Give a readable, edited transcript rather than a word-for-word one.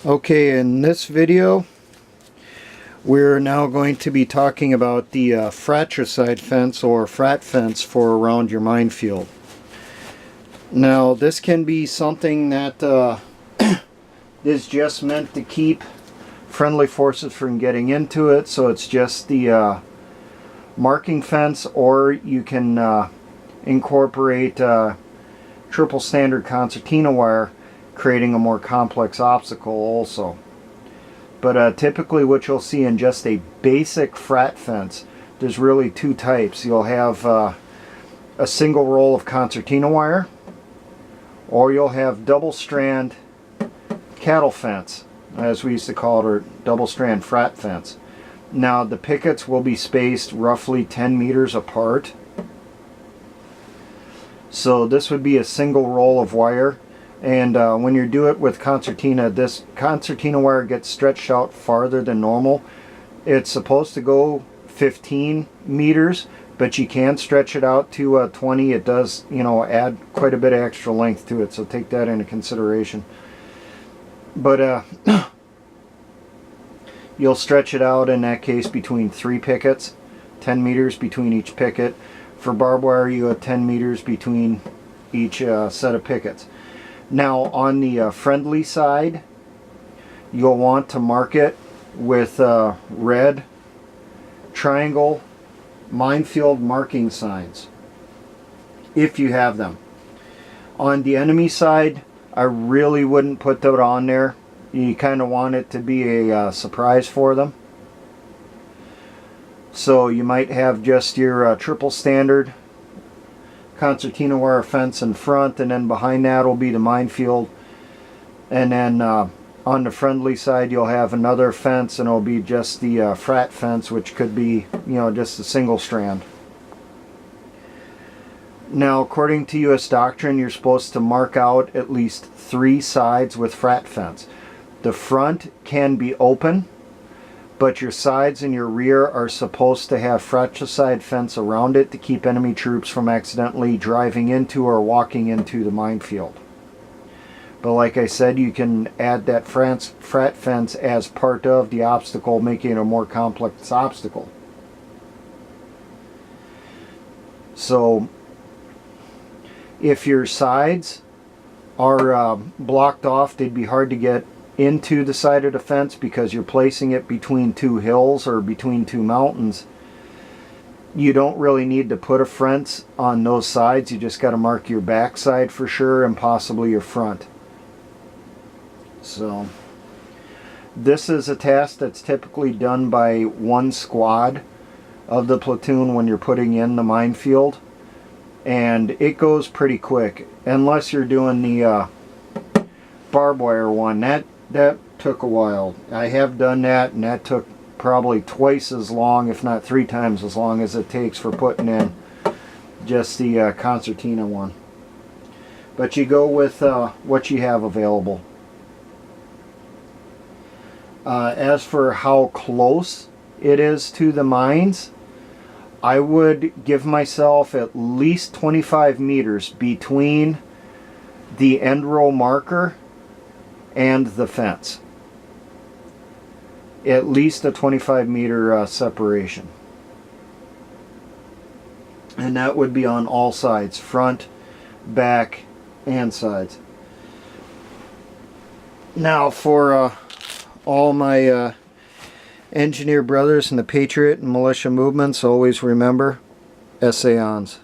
Okay, in this video we're now going to be talking about the fratricide fence or frat fence for around your minefield. Now this can be something that is just meant to keep friendly forces from getting into it, so it's just the marking fence, or you can incorporate triple standard concertina wire, creating a more complex obstacle also. But typically what you'll see in just a basic frat fence, there's really two types. You'll have a single roll of concertina wire, or you'll have double strand cattle fence, as we used to call it, or double strand frat fence. Now the pickets will be spaced roughly 10 meters apart. So this would be a single roll of wire. And when you do it with concertina, this concertina wire gets stretched out farther than normal. It's supposed to go 15 meters, but you can stretch it out to 20. It does, add quite a bit of extra length to it, so take that into consideration. But you'll stretch it out in that case between 3 pickets, 10 meters between each picket. For barbed wire, you have 10 meters between each set of pickets. Now on the friendly side, you'll want to mark it with red triangle minefield marking signs, if you have them. On the enemy side, I really wouldn't put that on there. You kind of want it to be a surprise for them. So you might have just your triple standard concertina wire fence in front, and then behind that will be the minefield, and then on the friendly side you'll have another fence, and it'll be just the frat fence, which could be just a single strand. Now according to U.S. doctrine, you're supposed to mark out at least 3 sides with frat fence. The front can be open, but your sides and your rear are supposed to have fratricide fence around it to keep enemy troops from accidentally driving into or walking into the minefield. But like I said, you can add that frat fence as part of the obstacle, making it a more complex obstacle. So if your sides are blocked off, they'd be hard to get into the side of the fence because you're placing it between 2 hills or between 2 mountains. You don't really need to put a fence on those sides. You just got to mark your back side for sure, and possibly your front. So this is a task that's typically done by 1 squad of the platoon when you're putting in the minefield, and it goes pretty quick, unless you're doing the barbed wire one. That took a while. I have done that, and that took probably twice as long, if not 3 times as long as it takes for putting in just the concertina one. But you go with what you have available. As for how close it is to the mines, I would give myself at least 25 meters between the end row marker and the fence. At least a 25 meter separation. And that would be on all sides, front, back, and sides. Now for all my engineer brothers in the Patriot and Militia movements, always remember, essay-ons.